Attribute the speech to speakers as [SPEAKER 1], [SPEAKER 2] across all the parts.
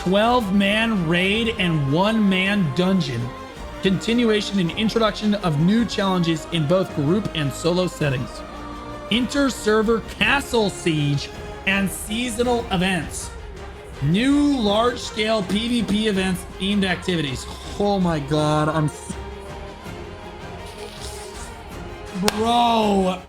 [SPEAKER 1] 12-man raid and 1-man dungeon. Continuation and introduction of new challenges in both group and solo settings. Inter-server castle siege and seasonal events. New large-scale PvP events, themed activities. Oh my god, Bro.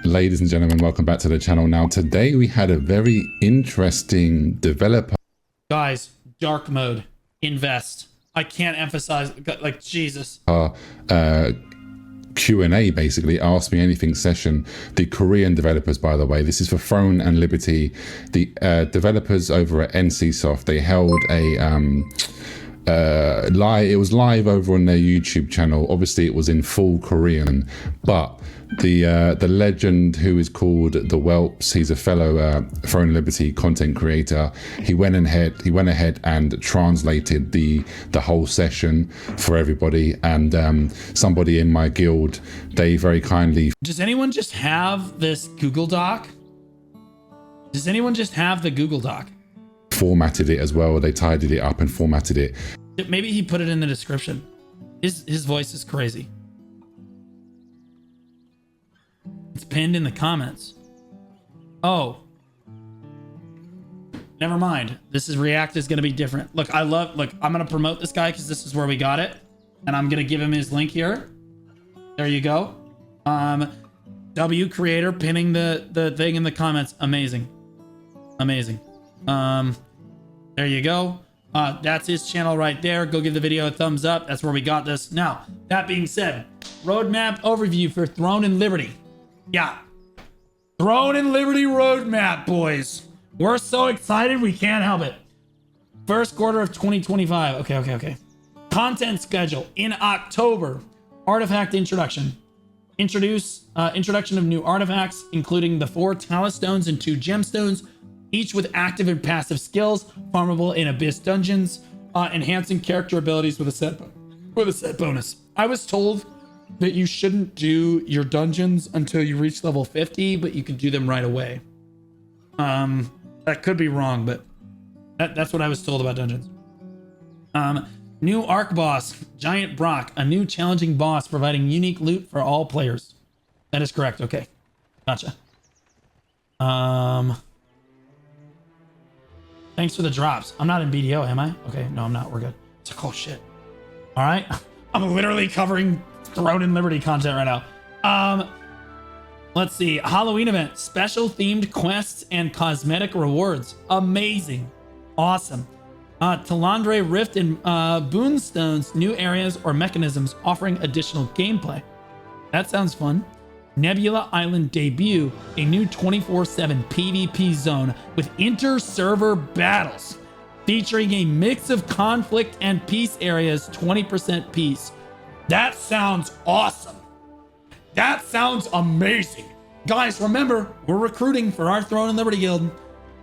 [SPEAKER 2] Ladies and gentlemen, welcome back to the channel. Now, today we had a very interesting developer.
[SPEAKER 1] Guys, dark mode, invest. I can't emphasize, like, Jesus.
[SPEAKER 2] Q&A, basically, Ask Me Anything session. The Korean developers, by the way, this is for Throne and Liberty. The developers over at NCSoft, they held a it was live over on their YouTube channel. Obviously it was in full Korean, but the legend who is called the Whelps, he's a fellow Throne and Liberty content creator. He went ahead and translated the whole session for everybody, and somebody in my guild, they very kindly.
[SPEAKER 1] Does anyone just have this Google Doc? Does anyone just have the Google Doc?
[SPEAKER 2] Formatted it as well. They tidied it up and formatted it.
[SPEAKER 1] Maybe he put it in the description. His voice is crazy. It's pinned in the comments. Oh, never mind. This is React is going to be different. Look, I'm going to promote this guy because this is where we got it, and I'm going to give him his link here. There you go. W creator pinning the thing in the comments. Amazing. There you go. That's his channel right there. Go give the video a thumbs up. That's where we got this. Now, that being said, roadmap overview for Throne and Liberty. Yeah. Throne and Liberty roadmap, boys. We're so excited we can't help it. First quarter of 2025. Okay. Content schedule in October. Artifact introduction. Introduction of new artifacts, including the 4 Talus Stones and 2 Gemstones, each with active and passive skills, farmable in Abyss dungeons, enhancing character abilities with a set bonus. I was told that you shouldn't do your dungeons until you reach level 50, but you can do them right away. That could be wrong, but that's what I was told about dungeons. New Arc Boss, Giant Brock, a new challenging boss providing unique loot for all players. That is correct. Okay, gotcha. Thanks for the drops. I'm not in BDO, am I? Okay, no, I'm not. We're good. It's like, oh shit. All right, I'm literally covering Throne and Liberty content right now. Let's see. Halloween event, special themed quests and cosmetic rewards. Amazing, awesome. Talandre Rift and Boonstones, new areas or mechanisms offering additional gameplay. That sounds fun. Nebula Island debut, a new 24/7 PvP zone with inter-server battles, featuring a mix of conflict and peace areas, 20% peace. That sounds awesome. That sounds amazing. Guys, remember, we're recruiting for our Throne and Liberty Guild.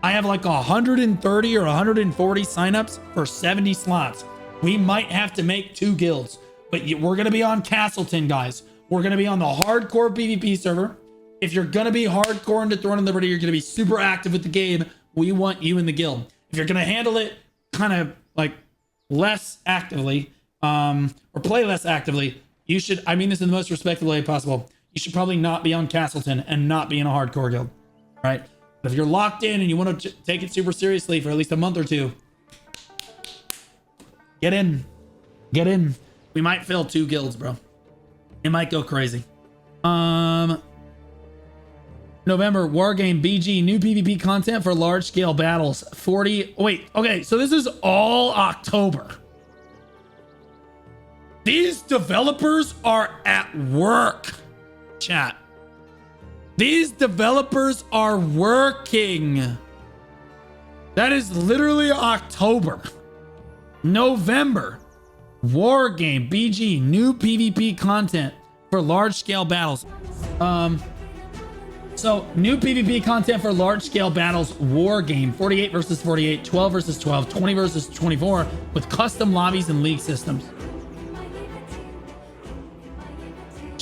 [SPEAKER 1] I have like 130 or 140 signups for 70 slots. We might have to make 2 guilds, but we're going to be on Castleton, guys. We're going to be on the hardcore PvP server. If you're going to be hardcore into Throne and Liberty, you're going to be super active with the game. We want you in the guild. If you're going to handle it kind of like less actively, or play less actively, you should, I mean this in the most respectful way possible, you should probably not be on Castleton and not be in a hardcore guild, right? But if you're locked in and you want to take it super seriously for at least a month or 2, get in. We might fill 2 guilds, bro. It might go crazy. November, Wargame BG, new PvP content for large-scale battles. 40... Wait, okay, so this is all October. These developers are at work, chat. These developers are working. That is literally October. November, Wargame BG, new PvP content for large-scale battles. So new PvP content for large-scale battles, Wargame, 48 versus 48, 12 versus 12, 20 versus 24, with custom lobbies and league systems.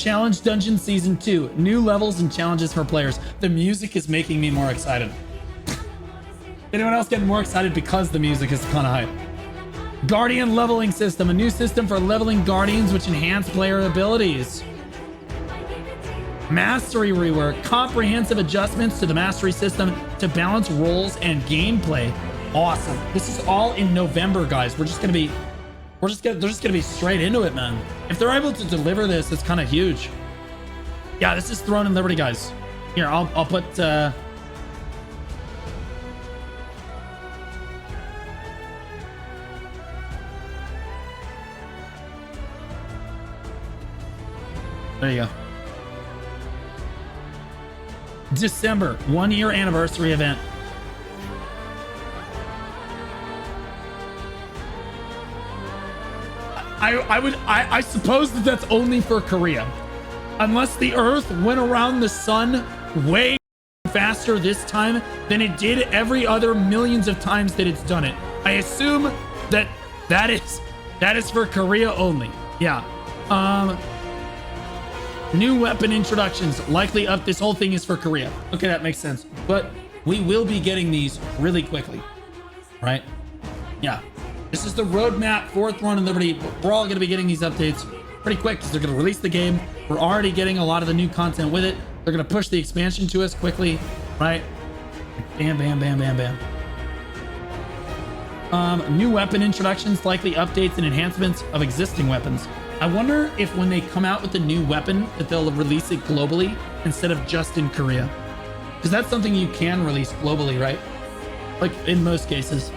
[SPEAKER 1] Challenge Dungeon Season 2. New levels and challenges for players. The music is making me more excited. Anyone else getting more excited because the music is kind of hype? Guardian leveling system. A new system for leveling guardians which enhance player abilities. Mastery rework. Comprehensive adjustments to the mastery system to balance roles and gameplay. Awesome. This is all in November, guys. They're just gonna be straight into it, man. If they're able to deliver this, it's kind of huge. Yeah, this is Throne and Liberty, guys. Here, I'll put there you go. December 1-year anniversary event. I suppose that that's only for Korea, unless the Earth went around the sun way faster this time than it did every other millions of times that it's done it. I assume that is for Korea only. Yeah. New weapon introductions likely up. This whole thing is for Korea. Okay, that makes sense. But we will be getting these really quickly, right? Yeah. This is the roadmap for Throne and Liberty. We're all going to be getting these updates pretty quick because they're going to release the game. We're already getting a lot of the new content with it. They're going to push the expansion to us quickly, right? Bam, bam, bam, bam, bam. New weapon introductions, likely updates and enhancements of existing weapons. I wonder if when they come out with the new weapon that they'll release it globally instead of just in Korea. Because that's something you can release globally, right? Like in most cases.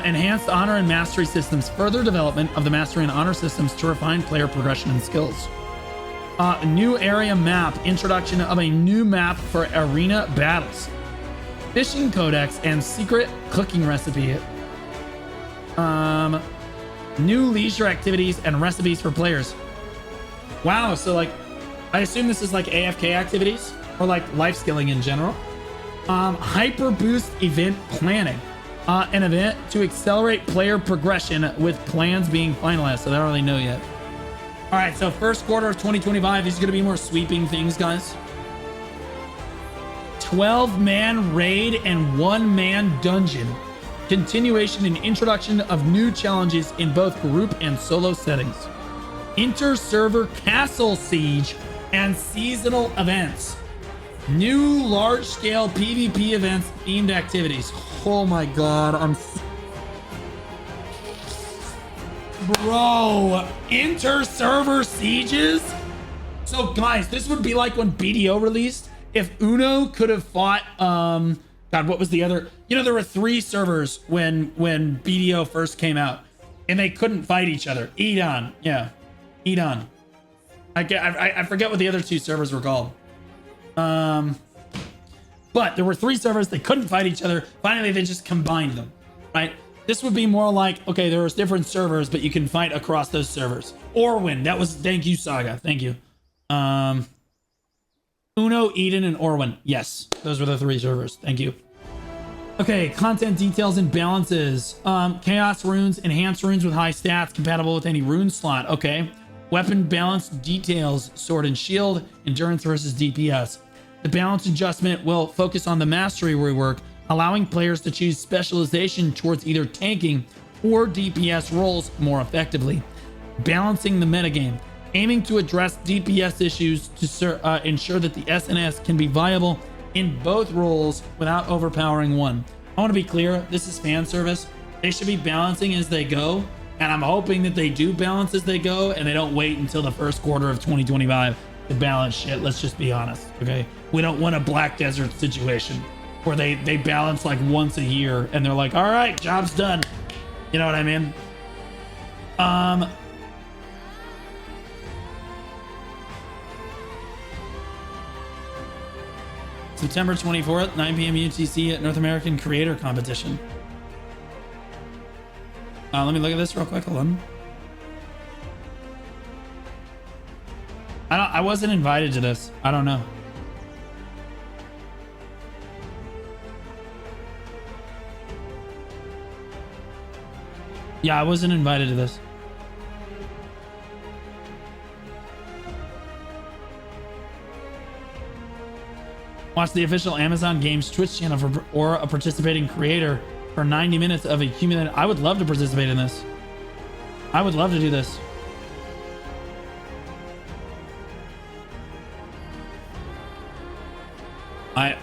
[SPEAKER 1] Enhanced honor and mastery systems. Further development of the mastery and honor systems to refine player progression and skills. New area map. Introduction of a new map for arena battles. Fishing codex and secret cooking recipe. New leisure activities and recipes for players. Wow, so like, I assume this is like AFK activities or like life skilling in general. Hyper boost event planning. An event to accelerate player progression with plans being finalized. So they don't really know yet. All right, so first quarter of 2025, these are going to be more sweeping things, guys. 12-man raid and 1-man dungeon. Continuation and introduction of new challenges in both group and solo settings. Inter-server castle siege and seasonal events. New large-scale PvP events, themed activities. Oh my god, Bro, inter-server sieges? So guys, this would be like when BDO released. If Uno could have fought, God, what was the other? You know, there were 3 servers when BDO first came out, and they couldn't fight each other. Edon, yeah, Edon. I forget what the other 2 servers were called. But there were 3 servers, they couldn't fight each other. Finally, they just combined them, right? This would be more like, okay, there was different servers, but you can fight across those servers. Orwin, that was, thank you, Saga, thank you. Uno, Eden, and Orwin. Yes, those were the 3 servers. Thank you. Okay, content details and balances. Chaos runes, enhanced runes with high stats, compatible with any rune slot. Okay. Weapon balance details, sword and shield, endurance versus DPS. The balance adjustment will focus on the mastery rework, allowing players to choose specialization towards either tanking or DPS roles more effectively. Balancing the metagame, aiming to address DPS issues to ensure that the SNS can be viable in both roles without overpowering one. I want to be clear, this is fan service. They should be balancing as they go, and I'm hoping that they do balance as they go and they don't wait until the first quarter of 2025 to balance shit. Let's just be honest, okay? We don't want a Black Desert situation where they balance like once a year and they're like, all right, job's done. You know what I mean? September 24th, 9 p.m. UTC at North American Creator Competition. Let me look at this real quick. Hold on. I wasn't invited to this. I don't know. Yeah, I wasn't invited to this. Watch the official Amazon Games Twitch channel or a participating creator for 90 minutes of accumulated. I would love to participate in this. I would love to do this. I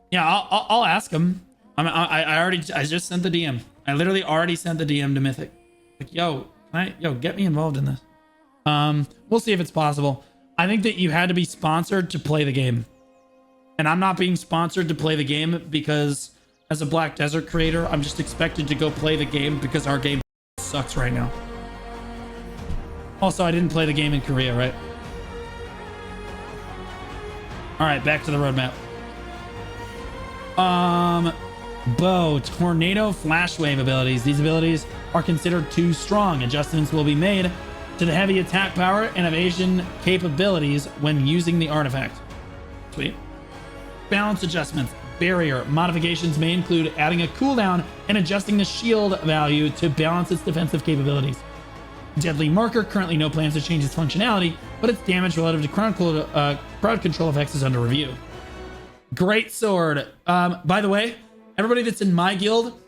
[SPEAKER 1] yeah, I'll ask him. I just sent the DM. I literally already sent the DM to Mythic. Like, yo, get me involved in this. We'll see if it's possible. I think that you had to be sponsored to play the game. And I'm not being sponsored to play the game because as a Black Desert creator, I'm just expected to go play the game because our game sucks right now. Also, I didn't play the game in Korea, right? All right, back to the roadmap. Bow, tornado, flash wave abilities. These abilities are considered too strong. Adjustments will be made to the heavy attack power and evasion capabilities when using the artifact. Sweet. Balance adjustments. Barrier modifications may include adding a cooldown and adjusting the shield value to balance its defensive capabilities. Deadly marker, currently no plans to change its functionality, but its damage relative to crowd control effects is under review. Great sword. By the way, everybody that's in my guild,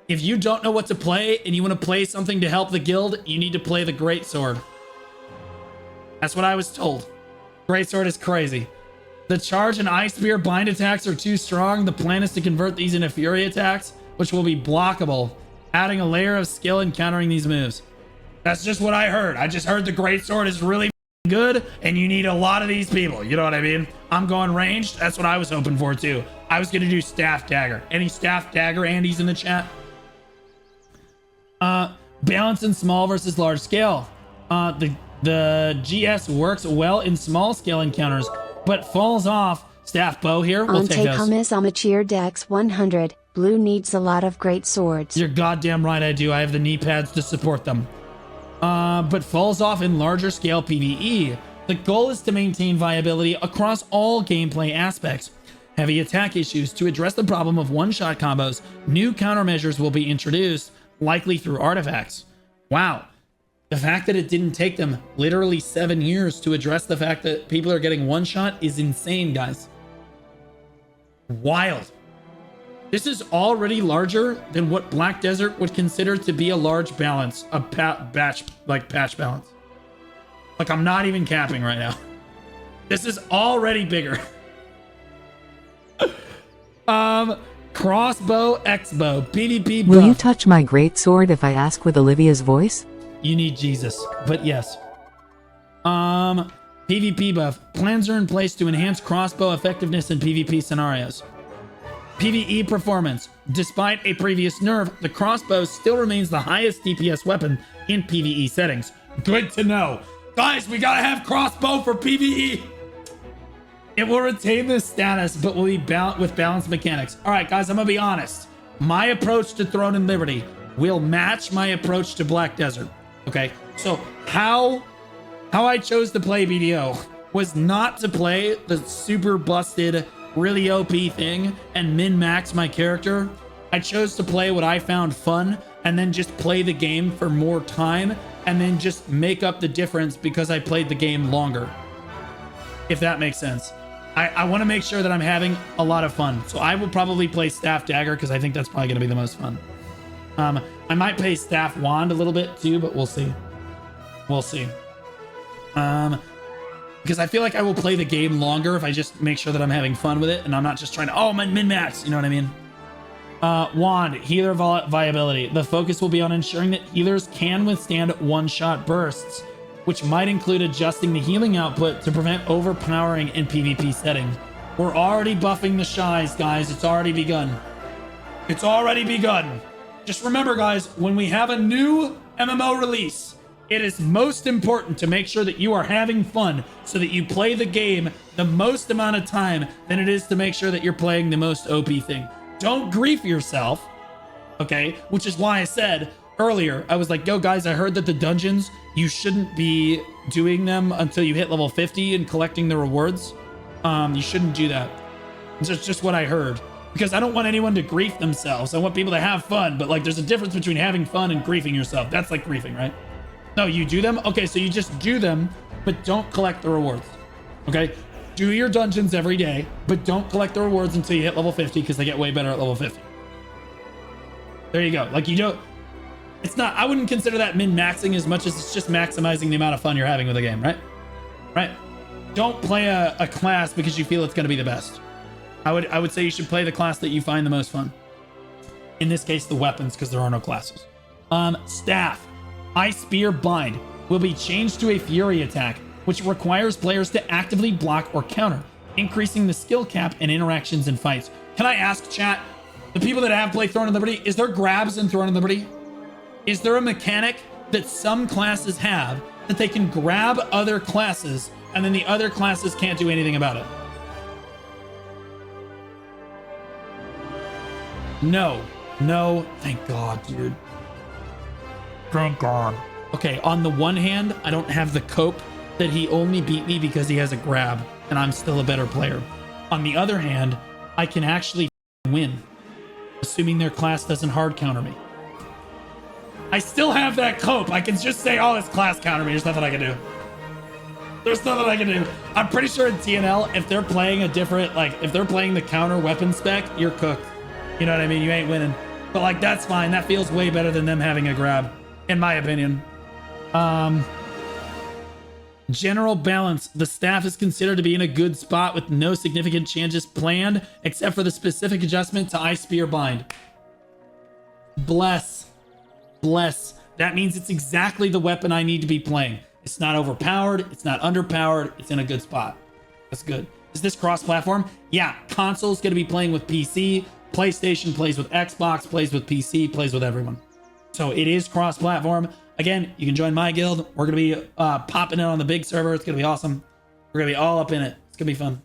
[SPEAKER 1] if you don't know what to play and you want to play something to help the guild, you need to play the great sword. That's what I was told. Great sword is crazy. The charge and ice spear bind attacks are too strong. The plan is to convert these into fury attacks, which will be blockable, adding a layer of skill in countering these moves. That's just what I heard. I just heard the great sword is really good and you need a lot of these people. You know what I mean? I'm going ranged. That's what I was hoping for too. I was going to do staff dagger. Any staff dagger Andy's in the chat? Balance in small versus large scale. The GS works well in small scale encounters, but falls off. Staff bow here. We'll take those.
[SPEAKER 3] Hummus Amateur Dex 100. Blue needs a lot of great swords.
[SPEAKER 1] You're goddamn right I do. I have the knee pads to support them. But falls off in larger scale PvE. The goal is to maintain viability across all gameplay aspects. Heavy attack issues. To address the problem of one-shot combos, new countermeasures will be introduced, likely through artifacts. Wow. The fact that it didn't take them literally 7 years to address the fact that people are getting one shot is insane, guys. Wild. This is already larger than what Black Desert would consider to be a large balance, a patch balance. Like, I'm not even capping right now. This is already bigger. Crossbow, X-bow, PvP buff.
[SPEAKER 4] Will you touch my great sword if I ask with Olivia's voice?
[SPEAKER 1] You need Jesus, but yes. PvP buff. Plans are in place to enhance crossbow effectiveness in PvP scenarios. PvE performance. Despite a previous nerf, the crossbow still remains the highest DPS weapon in PvE settings. Good to know. Guys, we gotta have crossbow for PvE. It will retain this status, but will be with balanced mechanics. All right, guys, I'm gonna be honest. My approach to Throne and Liberty will match my approach to Black Desert. Okay, so how I chose to play BDO was not to play the super busted, really OP thing and min-max my character. I chose to play what I found fun and then just play the game for more time and then just make up the difference because I played the game longer. If that makes sense. I want to make sure that I'm having a lot of fun. So I will probably play Staff Dagger because I think that's probably going to be the most fun. I might play Staff Wand a little bit too, but we'll see. We'll see. Because I feel like I will play the game longer if I just make sure that I'm having fun with it and I'm not just trying to, oh, my min-max, you know what I mean? Wand, healer viability. The focus will be on ensuring that healers can withstand one-shot bursts, which might include adjusting the healing output to prevent overpowering in PvP settings. We're already buffing the shies, guys. It's already begun. It's already begun. Just remember, guys, when we have a new MMO release, it is most important to make sure that you are having fun so that you play the game the most amount of time than it is to make sure that you're playing the most OP thing. Don't grief yourself, okay? Which is why I said earlier, I was like, yo, guys, I heard that the dungeons, you shouldn't be doing them until you hit level 50 and collecting the rewards. You shouldn't do that. It's just what I heard. because I don't want anyone to grief themselves. I want people to have fun, but like there's a difference between having fun and griefing yourself. That's like griefing, right? No, you do them. Okay, so you just do them, but don't collect the rewards. Okay, do your dungeons every day, but don't collect the rewards until you hit level 50 because they get way better at level 50. There you go. Like you don't, it's not, I wouldn't consider that min-maxing as much as it's just maximizing the amount of fun you're having with the game, right? Right? Don't play a class because you feel it's going to be the best. I would say you should play the class that you find the most fun. In this case, the weapons, because there are no classes. Staff. Ice Spear Bind will be changed to a Fury attack, which requires players to actively block or counter, increasing the skill cap and interactions in fights. Can I ask, chat, the people that have played Throne of Liberty, is there grabs in Throne of Liberty? Is there a mechanic that some classes have that they can grab other classes and then the other classes can't do anything about it? No. No. Thank God, dude. Thank God. Okay, on the one hand, I don't have the cope that he only beat me because he has a grab and I'm still a better player. On the other hand, I can actually win, assuming their class doesn't hard counter me. I still have that cope. I can just say, oh, this class counter me. There's nothing I can do. There's nothing I can do. I'm pretty sure in TNL, if they're playing a different, like, if they're playing the counter weapon spec, you're cooked. You know what I mean? You ain't winning. But, like, that's fine. That feels way better than them having a grab, in my opinion. General balance. The staff is considered to be in a good spot with no significant changes planned, except for the specific adjustment to Ice Spear Bind. Bless. Bless. That means it's exactly the weapon I need to be playing. It's not overpowered. It's not underpowered. It's in a good spot. That's good. Is this cross-platform? Yeah. Console's going to be playing with PC. PlayStation plays with Xbox, plays with PC, plays with everyone. So it is cross-platform. Again, you can join my guild. We're going to be popping in on the big server. It's going to be awesome. We're going to be all up in it. It's going to be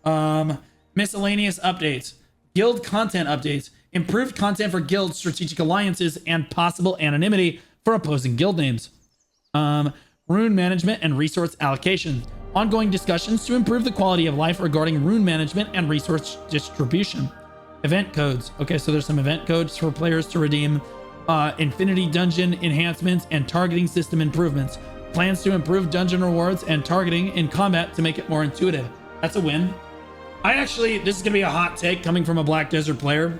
[SPEAKER 1] fun. Miscellaneous updates. Guild content updates. Improved content for guild strategic alliances and possible anonymity for opposing guild names. Rune management and resource allocation. Ongoing discussions to improve the quality of life regarding rune management and resource distribution. Event codes. Okay, so there's some event codes for players to redeem. Infinity dungeon enhancements and targeting system improvements. Plans to improve dungeon rewards and targeting in combat to make it more intuitive. That's a win. This is going to be a hot take coming from a Black Desert player.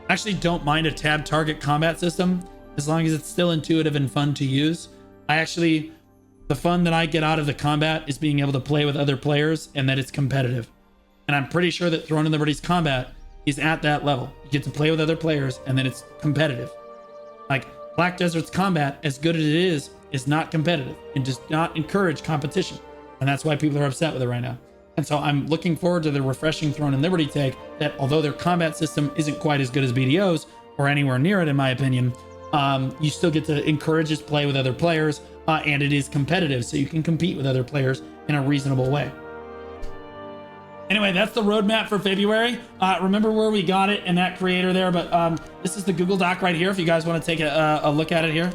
[SPEAKER 1] I actually don't mind a tab target combat system as long as it's still intuitive and fun to use. The fun that I get out of the combat is being able to play with other players and that it's competitive. And I'm pretty sure that Throne of Liberty's combat is at that level. You get to play with other players and then it's competitive. Like Black Desert's combat, as good as it is not competitive and does not encourage competition. And that's why people are upset with it right now. And so I'm looking forward to the refreshing Throne and Liberty take that although their combat system isn't quite as good as BDO's or anywhere near it, in my opinion, you still get to encourage its play with other players and it is competitive. So you can compete with other players in a reasonable way. Anyway, that's the roadmap for February. Remember where we got it and that creator there, but this is the Google Doc right here if you guys want to take a look at it here.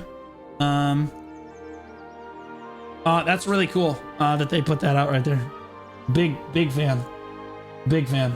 [SPEAKER 1] That's really cool that they put that out right there. Big fan. Big fan.